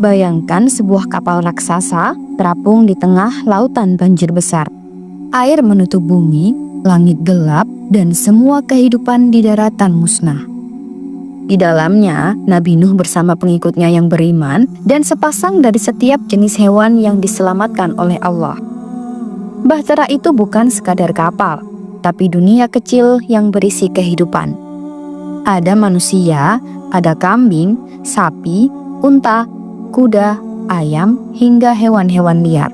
Bayangkan sebuah kapal raksasa terapung di tengah lautan banjir besar. Air menutup bumi, langit gelap, dan semua kehidupan di daratan musnah. Di dalamnya, Nabi Nuh bersama pengikutnya yang beriman dan sepasang dari setiap jenis hewan yang diselamatkan oleh Allah. Bahtera itu bukan sekadar kapal, tapi dunia kecil yang berisi kehidupan. Ada manusia, ada kambing, sapi, unta, kuda, ayam, hingga hewan-hewan liar.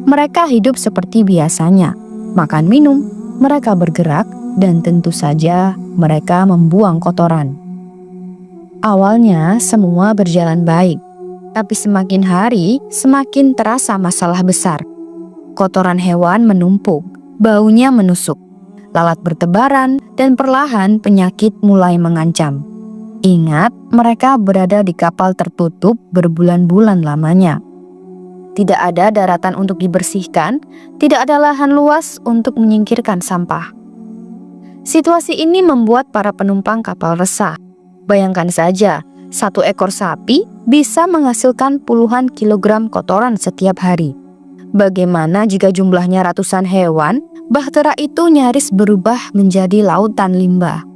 Mereka hidup seperti biasanya, makan minum, mereka bergerak, dan tentu saja mereka membuang kotoran. Awalnya semua berjalan baik, tapi semakin hari semakin terasa masalah besar. Kotoran hewan menumpuk, baunya menusuk, lalat bertebaran, dan perlahan penyakit mulai mengancam. Ingat, mereka berada di kapal tertutup berbulan-bulan lamanya. Tidak ada daratan untuk dibersihkan, tidak ada lahan luas untuk menyingkirkan sampah. Situasi ini membuat para penumpang kapal resah. Bayangkan saja, satu ekor sapi bisa menghasilkan puluhan kilogram kotoran setiap hari. Bagaimana jika jumlahnya ratusan hewan? Bahtera itu nyaris berubah menjadi lautan limbah.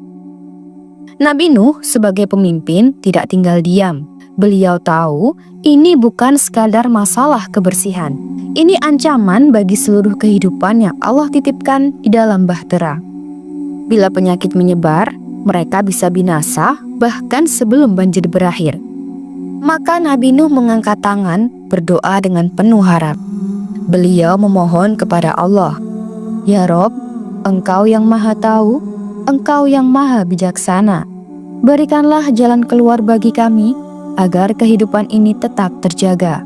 Nabi Nuh sebagai pemimpin tidak tinggal diam. Beliau tahu ini bukan sekadar masalah kebersihan. Ini ancaman bagi seluruh kehidupan yang Allah titipkan di dalam bahtera. Bila penyakit menyebar, mereka bisa binasa bahkan sebelum banjir berakhir. Maka Nabi Nuh mengangkat tangan berdoa dengan penuh harap. Beliau memohon kepada Allah, "Ya Rob, Engkau yang maha tahu, Engkau yang maha bijaksana. Berikanlah jalan keluar bagi kami, agar kehidupan ini tetap terjaga."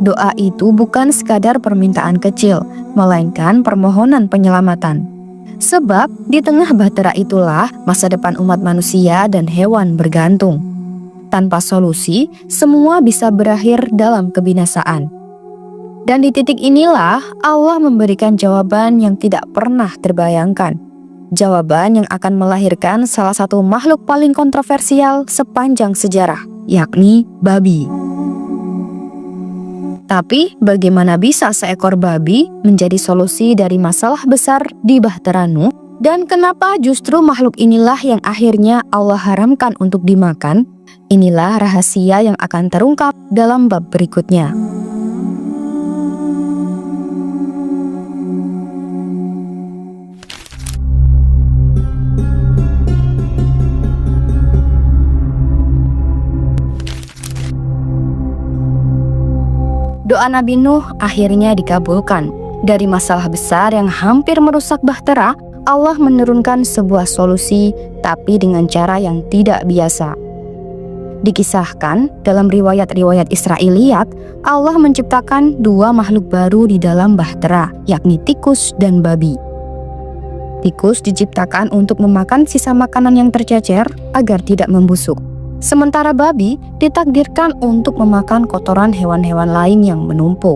Doa itu bukan sekadar permintaan kecil, melainkan permohonan penyelamatan. Sebab di tengah bahtera itulah masa depan umat manusia dan hewan bergantung. Tanpa solusi, semua bisa berakhir dalam kebinasaan. Dan di titik inilah Allah memberikan jawaban yang tidak pernah terbayangkan. Jawaban yang akan melahirkan salah satu makhluk paling kontroversial sepanjang sejarah, yakni babi. Tapi bagaimana bisa seekor babi menjadi solusi dari masalah besar di Bahtera Nuh? Dan kenapa justru makhluk inilah yang akhirnya Allah haramkan untuk dimakan? Inilah rahasia yang akan terungkap dalam bab berikutnya. Doa Nabi Nuh akhirnya dikabulkan. Dari masalah besar yang hampir merusak bahtera, Allah menurunkan sebuah solusi, tapi dengan cara yang tidak biasa. Dikisahkan dalam riwayat-riwayat Israiliyat, Allah menciptakan dua makhluk baru di dalam bahtera, yakni tikus dan babi. Tikus diciptakan untuk memakan sisa makanan yang tercecer agar tidak membusuk. Sementara babi ditakdirkan untuk memakan kotoran hewan-hewan lain yang menumpuk.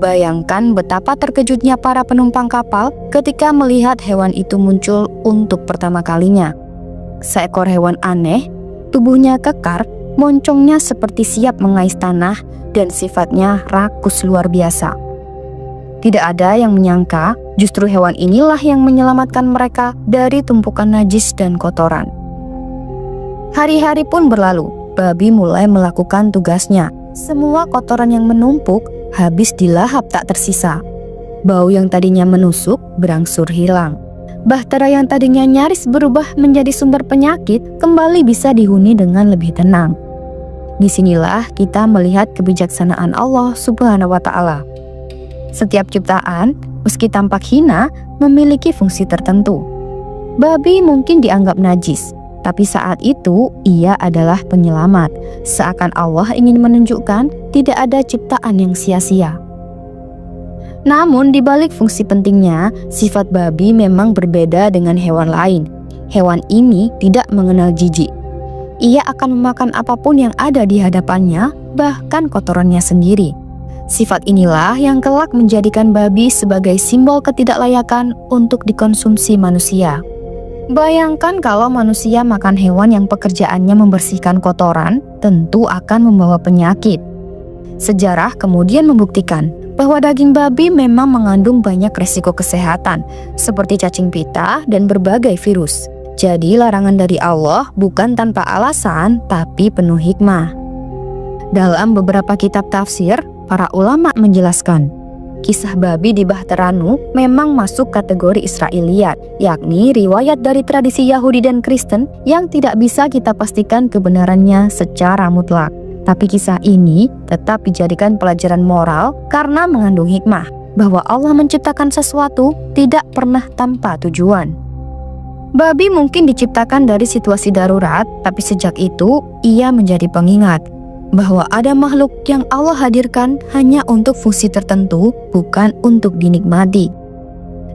Bayangkan betapa terkejutnya para penumpang kapal ketika melihat hewan itu muncul untuk pertama kalinya. Seekor hewan aneh, tubuhnya kekar, moncongnya seperti siap mengais tanah, dan sifatnya rakus luar biasa. Tidak ada yang menyangka justru hewan inilah yang menyelamatkan mereka dari tumpukan najis dan kotoran. Hari-hari pun berlalu, babi mulai melakukan tugasnya. Semua kotoran yang menumpuk habis dilahap tak tersisa. Bau yang tadinya menusuk berangsur hilang. Bahtera yang tadinya nyaris berubah menjadi sumber penyakit kembali bisa dihuni dengan lebih tenang. Disinilah kita melihat kebijaksanaan Allah Subhanahu wa Ta'ala. Setiap ciptaan, meski tampak hina, memiliki fungsi tertentu. Babi mungkin dianggap najis, tapi saat itu ia adalah penyelamat. Seakan Allah ingin menunjukkan tidak ada ciptaan yang sia-sia. Namun di balik fungsi pentingnya, sifat babi memang berbeda dengan hewan lain. Hewan ini tidak mengenal jijik. Ia akan memakan apapun yang ada di hadapannya, bahkan kotorannya sendiri. Sifat inilah yang kelak menjadikan babi sebagai simbol ketidaklayakan untuk dikonsumsi manusia. Bayangkan kalau manusia makan hewan yang pekerjaannya membersihkan kotoran, tentu akan membawa penyakit. Sejarah kemudian membuktikan bahwa daging babi memang mengandung banyak resiko kesehatan, seperti cacing pita dan berbagai virus. Jadi larangan dari Allah bukan tanpa alasan, tapi penuh hikmah. Dalam beberapa kitab tafsir, para ulama menjelaskan, kisah babi di Bahteranu memang masuk kategori Israiliyat, yakni riwayat dari tradisi Yahudi dan Kristen yang tidak bisa kita pastikan kebenarannya secara mutlak. Tapi kisah ini tetap dijadikan pelajaran moral karena mengandung hikmah, bahwa Allah menciptakan sesuatu tidak pernah tanpa tujuan. Babi mungkin diciptakan dari situasi darurat, tapi sejak itu ia menjadi pengingat bahwa ada makhluk yang Allah hadirkan hanya untuk fungsi tertentu, bukan untuk dinikmati.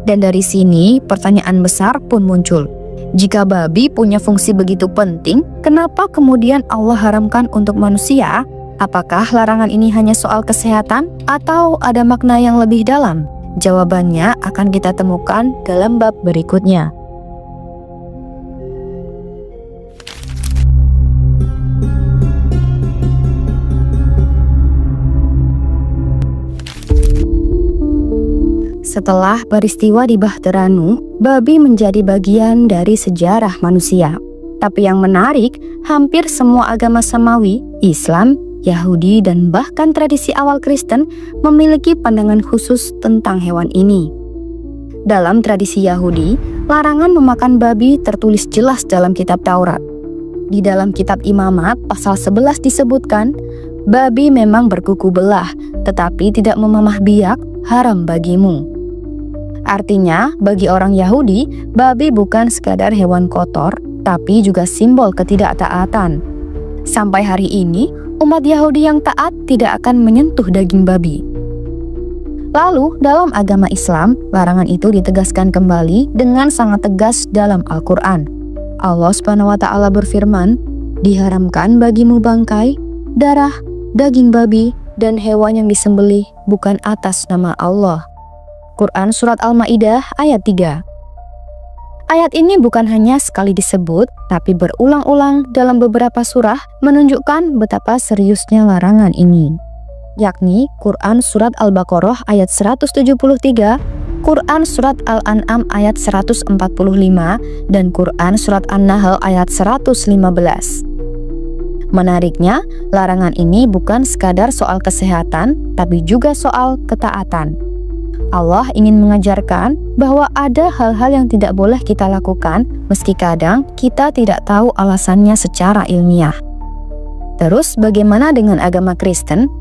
Dan dari sini pertanyaan besar pun muncul. Jika babi punya fungsi begitu penting, kenapa kemudian Allah haramkan untuk manusia? Apakah larangan ini hanya soal kesehatan atau ada makna yang lebih dalam? Jawabannya akan kita temukan dalam bab berikutnya. Setelah peristiwa di Bahteranu, babi menjadi bagian dari sejarah manusia. Tapi yang menarik, hampir semua agama samawi, Islam, Yahudi, dan bahkan tradisi awal Kristen memiliki pandangan khusus tentang hewan ini. Dalam tradisi Yahudi, larangan memakan babi tertulis jelas dalam kitab Taurat. Di dalam kitab Imamat pasal 11 disebutkan, babi memang berkuku belah, tetapi tidak memamah biak, haram bagimu. Artinya, bagi orang Yahudi, babi bukan sekadar hewan kotor, tapi juga simbol ketidaktaatan. Sampai hari ini, umat Yahudi yang taat tidak akan menyentuh daging babi. Lalu, dalam agama Islam, larangan itu ditegaskan kembali dengan sangat tegas dalam Al-Quran. Allah SWT berfirman, "Diharamkan bagimu bangkai, darah, daging babi, dan hewan yang disembelih bukan atas nama Allah." Quran Surat Al-Ma'idah ayat 3. Ayat ini bukan hanya sekali disebut, tapi berulang-ulang dalam beberapa surah menunjukkan betapa seriusnya larangan ini. Yakni Quran Surat Al-Baqarah ayat 173, Quran Surat Al-An'am ayat 145, dan Quran Surat An-Nahl ayat 115. Menariknya, larangan ini bukan sekadar soal kesehatan, tapi juga soal ketaatan. Allah ingin mengajarkan bahwa ada hal-hal yang tidak boleh kita lakukan, meski kadang kita tidak tahu alasannya secara ilmiah. Terus bagaimana dengan agama Kristen?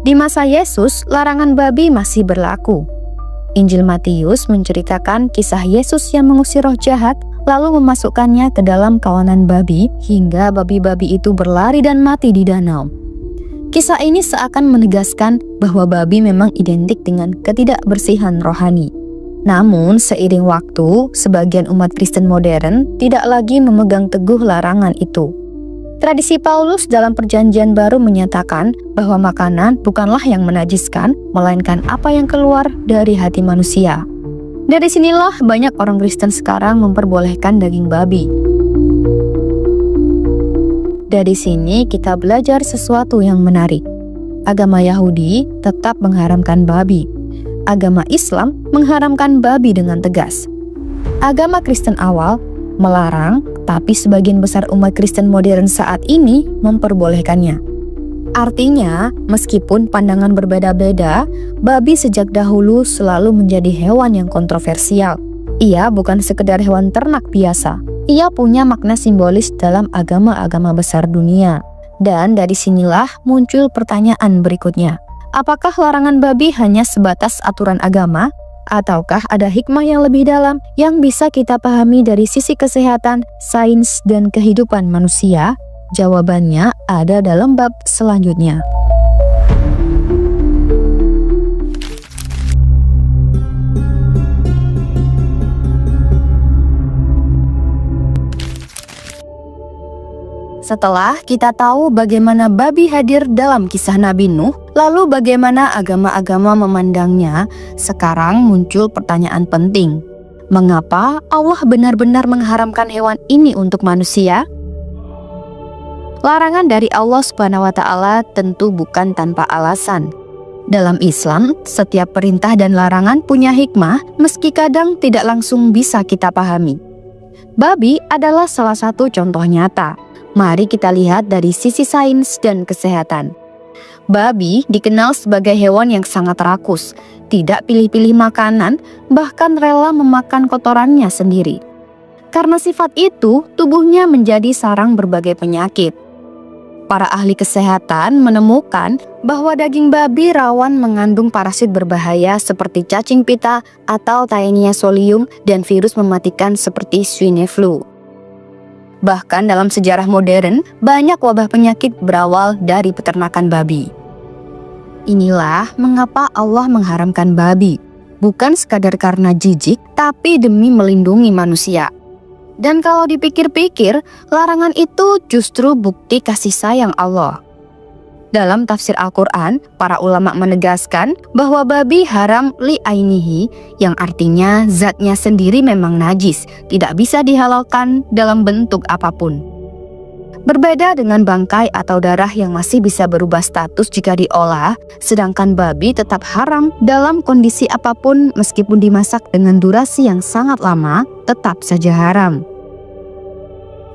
Di masa Yesus, larangan babi masih berlaku. Injil Matius menceritakan kisah Yesus yang mengusir roh jahat, lalu memasukkannya ke dalam kawanan babi, hingga babi-babi itu berlari dan mati di danau. Kisah ini seakan menegaskan bahwa babi memang identik dengan ketidakbersihan rohani. Namun, seiring waktu, sebagian umat Kristen modern tidak lagi memegang teguh larangan itu. Tradisi Paulus dalam Perjanjian Baru menyatakan bahwa makanan bukanlah yang menajiskan, melainkan apa yang keluar dari hati manusia. Dari sinilah banyak orang Kristen sekarang memperbolehkan daging babi. Dari sini kita belajar sesuatu yang menarik. Agama Yahudi tetap mengharamkan babi. Agama Islam mengharamkan babi dengan tegas. Agama Kristen awal melarang, tapi sebagian besar umat Kristen modern saat ini memperbolehkannya. Artinya, meskipun pandangan berbeda-beda, babi sejak dahulu selalu menjadi hewan yang kontroversial. Ia bukan sekedar hewan ternak biasa. Ia punya makna simbolis dalam agama-agama besar dunia. Dan dari sinilah muncul pertanyaan berikutnya. Apakah larangan babi hanya sebatas aturan agama? Ataukah ada hikmah yang lebih dalam yang bisa kita pahami dari sisi kesehatan, sains, dan kehidupan manusia? Jawabannya ada dalam bab selanjutnya. Setelah kita tahu bagaimana babi hadir dalam kisah Nabi Nuh, lalu bagaimana agama-agama memandangnya, sekarang muncul pertanyaan penting. Mengapa Allah benar-benar mengharamkan hewan ini untuk manusia? Larangan dari Allah Subhanahu wa Ta'ala tentu bukan tanpa alasan. Dalam Islam, setiap perintah dan larangan punya hikmah, meski kadang tidak langsung bisa kita pahami. Babi adalah salah satu contoh nyata. Mari kita lihat dari sisi sains dan kesehatan. Babi dikenal sebagai hewan yang sangat rakus, tidak pilih-pilih makanan, bahkan rela memakan kotorannya sendiri. Karena sifat itu, tubuhnya menjadi sarang berbagai penyakit. Para ahli kesehatan menemukan bahwa daging babi rawan mengandung parasit berbahaya seperti cacing pita atau Taenia solium dan virus mematikan seperti swine flu. Bahkan dalam sejarah modern, banyak wabah penyakit berawal dari peternakan babi. Inilah mengapa Allah mengharamkan babi, bukan sekadar karena jijik, tapi demi melindungi manusia. Dan kalau dipikir-pikir, larangan itu justru bukti kasih sayang Allah. Dalam tafsir Al-Quran, para ulama menegaskan bahwa babi haram li'ainihi, yang artinya zatnya sendiri memang najis, tidak bisa dihalalkan dalam bentuk apapun. Berbeda dengan bangkai atau darah yang masih bisa berubah status jika diolah, sedangkan babi tetap haram dalam kondisi apapun meskipun dimasak dengan durasi yang sangat lama, tetap saja haram.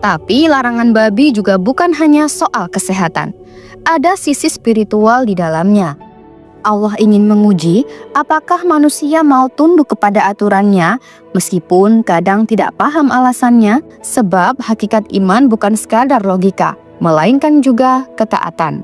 Tapi larangan babi juga bukan hanya soal kesehatan. Ada sisi spiritual di dalamnya. Allah ingin menguji apakah manusia mau tunduk kepada aturannya meskipun kadang tidak paham alasannya, sebab hakikat iman bukan sekadar logika, melainkan juga ketaatan.